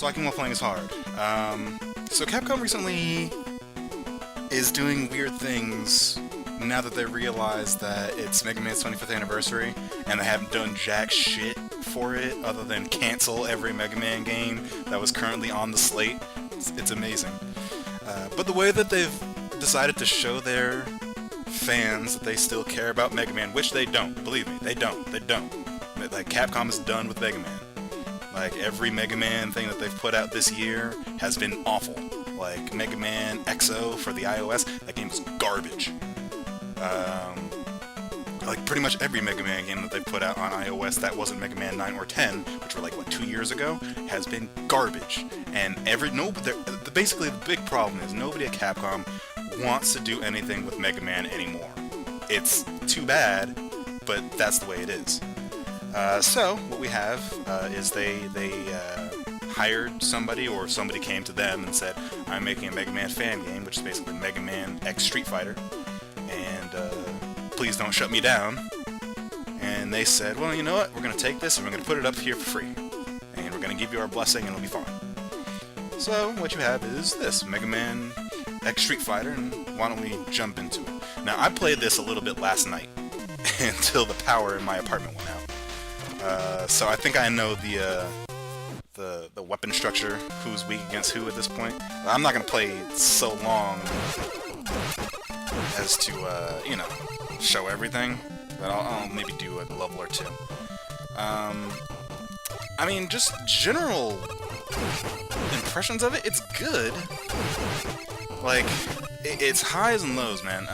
Fucking while playing is hard. So Capcom recently is doing weird things now that they realize that it's Mega Man's 25th anniversary, and they haven't done jack shit for it other than cancel every Mega Man game that was currently on the slate. It's amazing. But the way that they've decided to show their fans that they still care about Mega Man, which they don't, believe me, they don't. Like, Capcom is done with Mega Man. Like, every Mega Man thing that they've put out this year has been awful. Like, Mega Man XO for the iOS, that game was garbage. Like, pretty much every Mega Man game that they've put out on iOS that wasn't Mega Man 9 or 10, which were like, what, 2 years ago, has been garbage. And basically the big problem is nobody at Capcom wants to do anything with Mega Man anymore. It's too bad, but that's the way it is. So, what we have is they hired somebody, or somebody came to them and said, I'm making a Mega Man fan game, which is basically Mega Man X Street Fighter, and please don't shut me down. And they said, well, you know what, we're going to take this and we're going to put it up here for free, and we're going to give you our blessing and it'll be fine. So, what you have is this, Mega Man X Street Fighter, and why don't we jump into it. Now, I played this a little bit last night, until the power in my apartment went out. So I think I know the weapon structure, who's weak against who at this point. I'm not going to play so long as to, you know, show everything, but I'll maybe do a level or two. I mean, just general impressions of it, it's good. Like, it's highs and lows, man.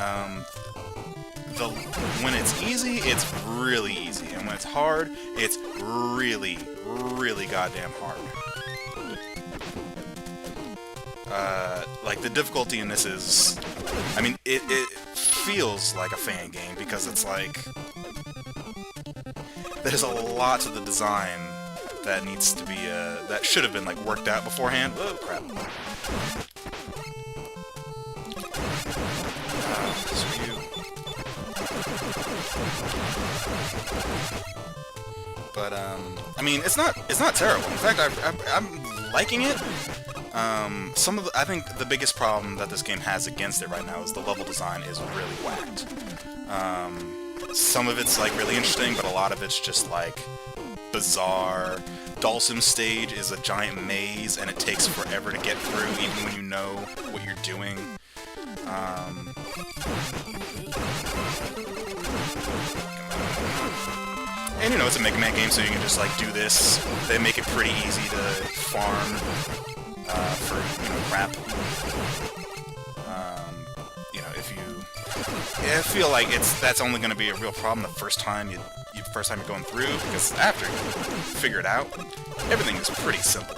When it's easy, it's really easy, and when it's hard, it's really, really goddamn hard. Like, the difficulty in this is, I mean, it feels like a fan game, because it's like, there's a lot to the design that needs to be, that should have been, like, worked out beforehand. Oh, crap. But, I mean, it's not terrible. In fact, I'm liking it. I think the biggest problem that this game has against it right now is the level design is really whacked. Some of it's, like, really interesting, but a lot of it's just, like, bizarre. Dhalsim's stage is a giant maze, and it takes forever to get through, even when you know what you're doing. And, you know, it's a Mega Man game, so you can just, like, do this. They make it pretty easy to farm for, you know, crap. You know, if you... I feel like that's only going to be a real problem the first time you're going through, because after you figure it out, everything is pretty simple.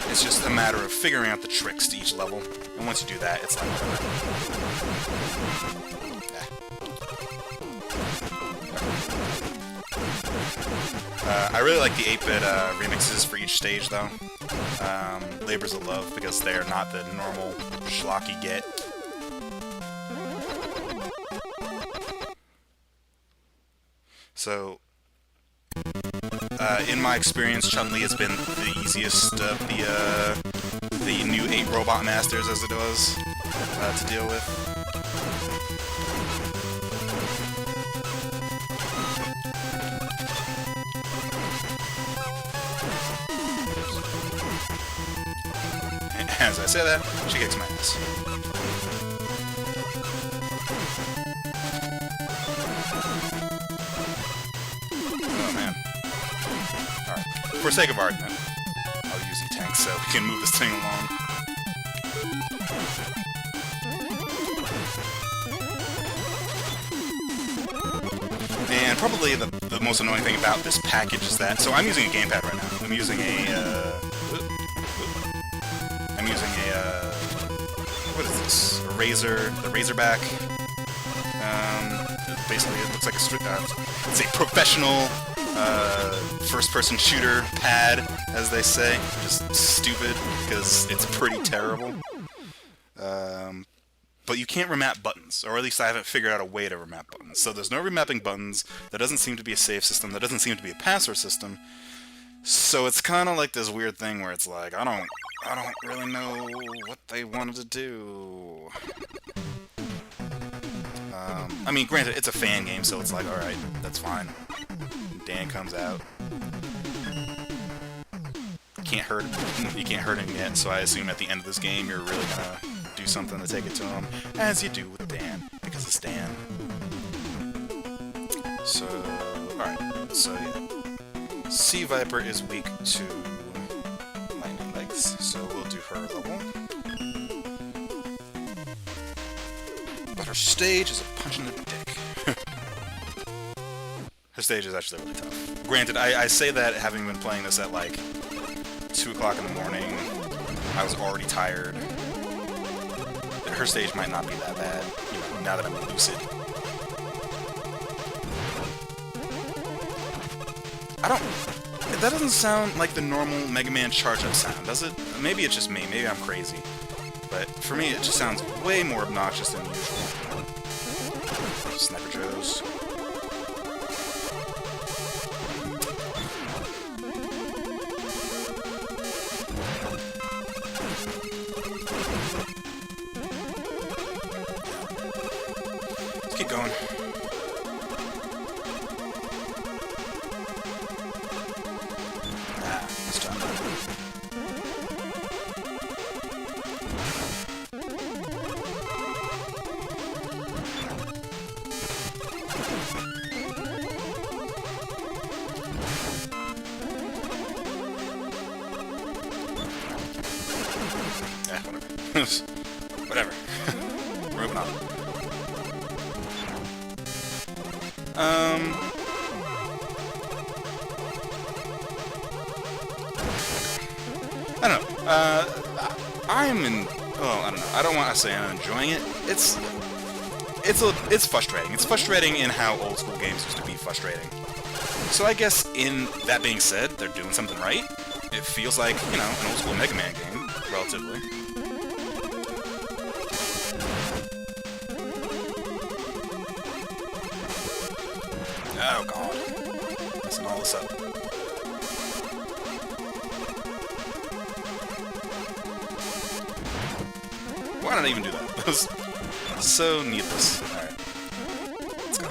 It's just a matter of figuring out the tricks to each level, and once you do that, it's like I really like the 8-bit remixes for each stage, though. Labors of Love, because they are not the normal schlock you get. So, in my experience, Chun-Li has been the easiest of the new 8 Robot Masters, as it was, to deal with. And as I say that, she kicks my ass. For sake of argument, I'll use E-Tanks so we can move this thing along. And probably the most annoying thing about this package is that... So I'm using a gamepad right now. I'm using a... what is this? A Razor... The Razorback. Basically, it looks like it's a professional... first-person shooter pad, as they say. Just stupid, because it's pretty terrible. But but you can't remap buttons, or at least I haven't figured out a way to remap buttons. So there's no remapping buttons, there doesn't seem to be a save system, there doesn't seem to be a password system, so it's kind of like this weird thing where it's like, I don't really know what they wanted to do. I mean, granted, it's a fan game, so it's like, alright, that's fine. Dan comes out. You can't hurt him yet, so I assume at the end of this game you're really gonna do something to take it to him, as you do with Dan, because it's Dan. So, alright, so yeah. Sea Viper is weak to lightning legs, so we'll do her level. But her stage is a punch in the dick. Her stage is actually really tough. Granted, I say that having been playing this at like 2 o'clock in the morning, I was already tired. Her stage might not be that bad, you know, now that I'm lucid. That doesn't sound like the normal Mega Man charge-up sound, does it? Maybe it's just me, maybe I'm crazy. But for me, it just sounds way more obnoxious than usual. Sniper Joes. Keep going. Let's try that. Whatever. Whatever. We're moving on. I don't know. I don't know. I don't want to say I'm enjoying it. It's frustrating. It's frustrating in how old school games used to be frustrating. So I guess in that being said, they're doing something right. It feels like, you know, an old school Mega Man game, relatively. Oh god. Messing all this up. Why did I even do that? That was so needless. Alright. Let's go.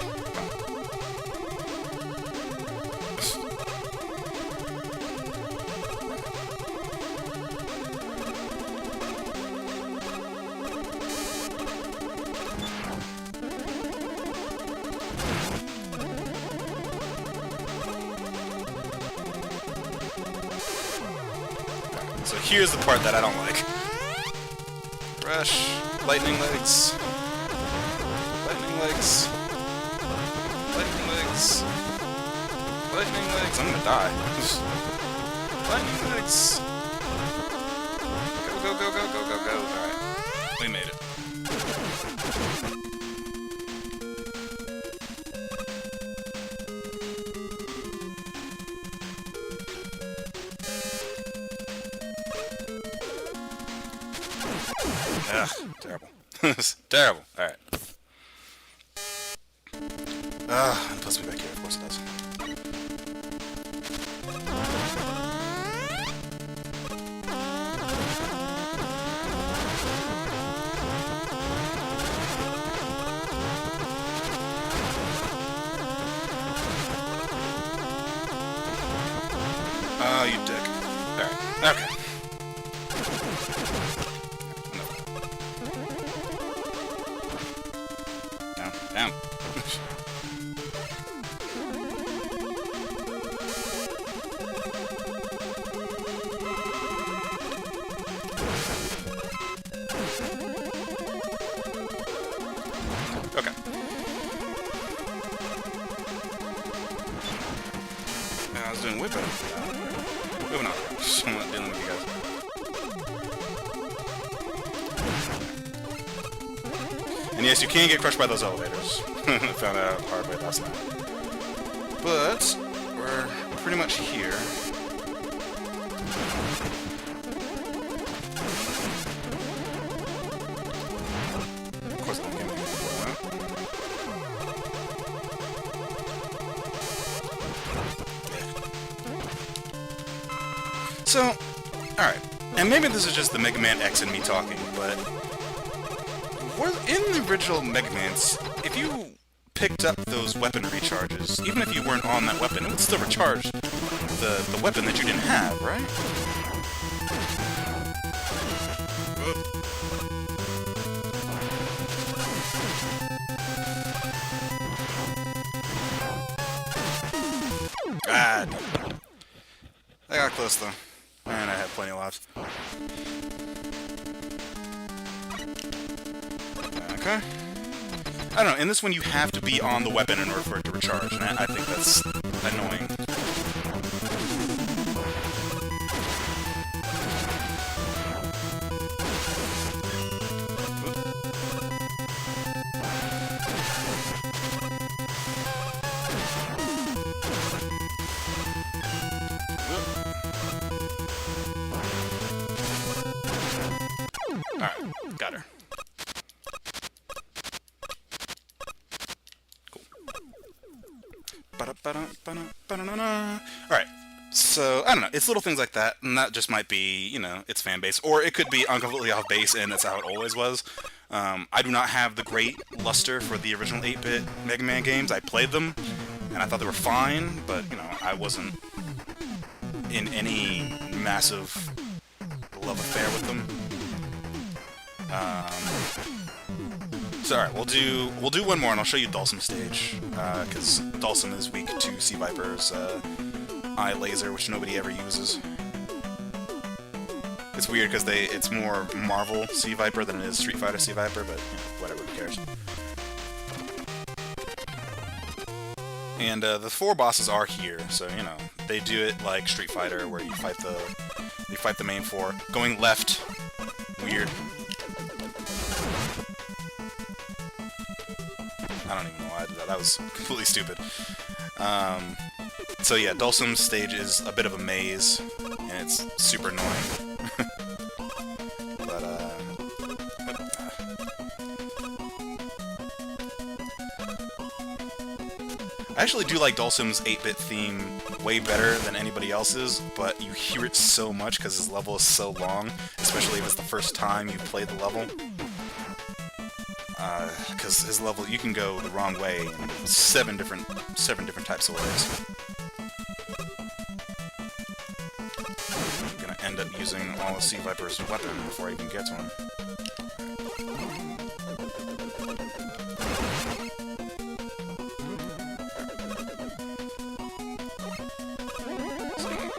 So here's the part that I don't like. Rush, lightning legs, lightning legs, lightning legs, lightning legs. I'm gonna die. Lightning legs. Go, go, go, go, go, go, go. Alright, we made it. Ugh, terrible. Terrible. Alright. It puts me back here, of course it does. Oh, you dick. Alright, okay. Down. Okay. I was doing way better. Moving on. I'm not dealing with you guys. And yes, you can get crushed by those elevators. I found out the hard way last night. But we're pretty much here. So, alright, and maybe this is just the Mega Man X and me talking, but in the original Mega Mans, if you picked up those weapon recharges, even if you weren't on that weapon, it would still recharge the weapon that you didn't have, right? God. I got close though. And I had plenty of lives. Okay. I don't know, in this one you have to be on the weapon in order for it to recharge, and I think that's annoying. Alright, got her. Alright, so, I don't know, it's little things like that, and that just might be, you know, its fan base, or it could be completely off base, and that's how it always was. I do not have the great luster for the original 8-bit Mega Man games. I played them, and I thought they were fine, but, you know, I wasn't in any massive love affair with them. So alright, we'll do one more and I'll show you Dulcim's stage, because Dulcim is weak to Sea Viper's eye laser, which nobody ever uses. It's weird because it's more Marvel Sea Viper than it is Street Fighter Sea Viper, but you know, whatever, who cares. And the 4 bosses are here, so you know, they do it like Street Fighter, where you fight the main 4. Going left, weird. I don't even know why I did that. That was completely stupid. So yeah, Dulcim's stage is a bit of a maze, and it's super annoying. But, I actually do like Dulcim's 8-bit theme way better than anybody else's, but you hear it so much because his level is so long, especially if it's the first time you played the level. Because his level, you can go the wrong way in seven different types of ways. I'm gonna end up using all of Sea Viper's weapon before I even get to him.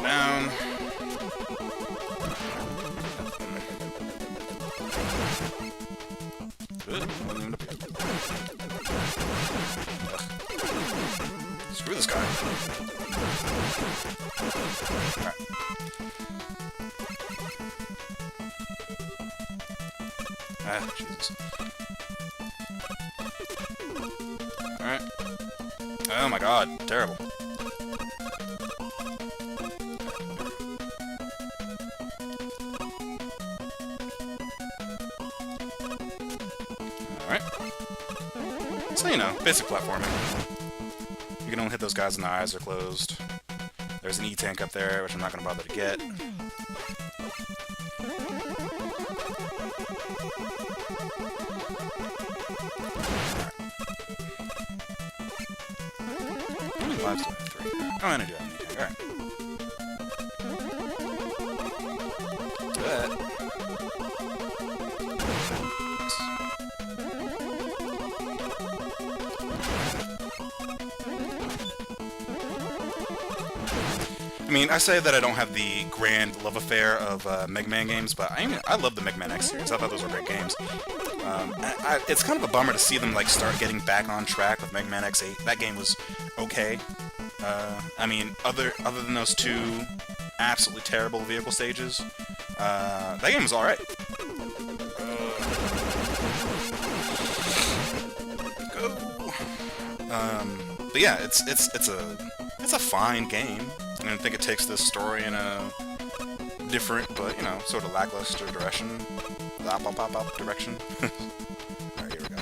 Down. Good. Screw this guy. Alright. Ah, Jesus. Alright. Oh my god, terrible. Alright. So, you know, basic platforming. You can only hit those guys when their eyes are closed. There's an E-tank up there, which I'm not going to bother to get. How many lives do I have? 3. Oh, and I do have an E-tank. Alright. Do that. I mean, I say that I don't have the grand love affair of Mega Man games, but I love the Mega Man X series. I thought those were great games. It's kind of a bummer to see them like start getting back on track with Mega Man X8. That game was okay. I mean, other than those 2 absolutely terrible vehicle stages, that game was all right. But yeah, it's a fine game. I think it takes this story in a different, but, you know, sort of lackluster direction. Direction. Alright, here we go.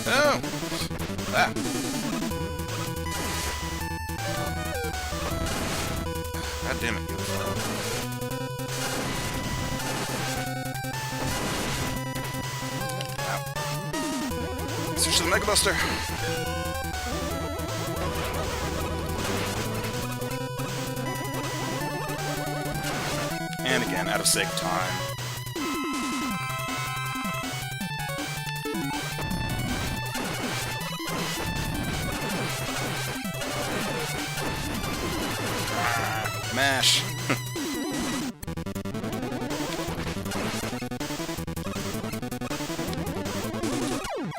Oh! Ah! to the Mega Buster. And again, out of sake of time. Mash.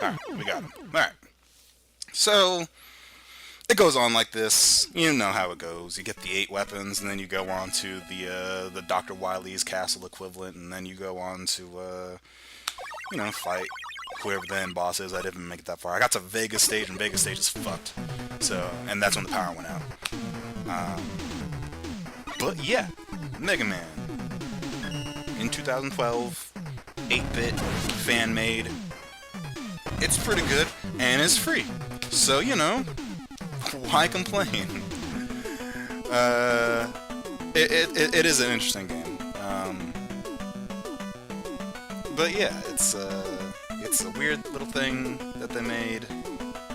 Alright, we got him. Alright. So, it goes on like this. You know how it goes. You get the 8 weapons, and then you go on to the Dr. Wily's castle equivalent, and then you go on to, you know, fight whoever the end boss is. I didn't make it that far. I got to Vegas stage, and Vegas stage is fucked. So, and that's when the power went out. But yeah, Mega Man. In 2012, 8-bit, fan-made. It's pretty good, and it's free. So, you know, why complain? It is an interesting game. But yeah, it's a weird little thing that they made.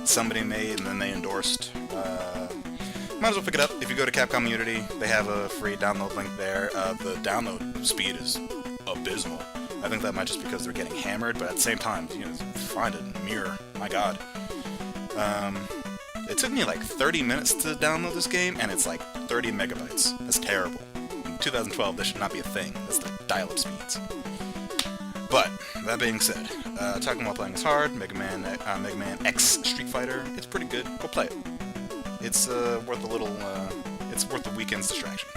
Somebody made, and then they endorsed. Might as well pick it up. If you go to Capcom Unity, they have a free download link there. The download speed is abysmal. I think that might just because they're getting hammered, but at the same time, you know, find a mirror. My god. It took me like 30 minutes to download this game, and it's like 30 megabytes. That's terrible. In 2012, this should not be a thing. That's the dial-up speeds. But, that being said, talking about playing is hard. MegaMan X Street Fighter, it's pretty good. Go play it. It's worth a little, it's worth the weekend's distraction.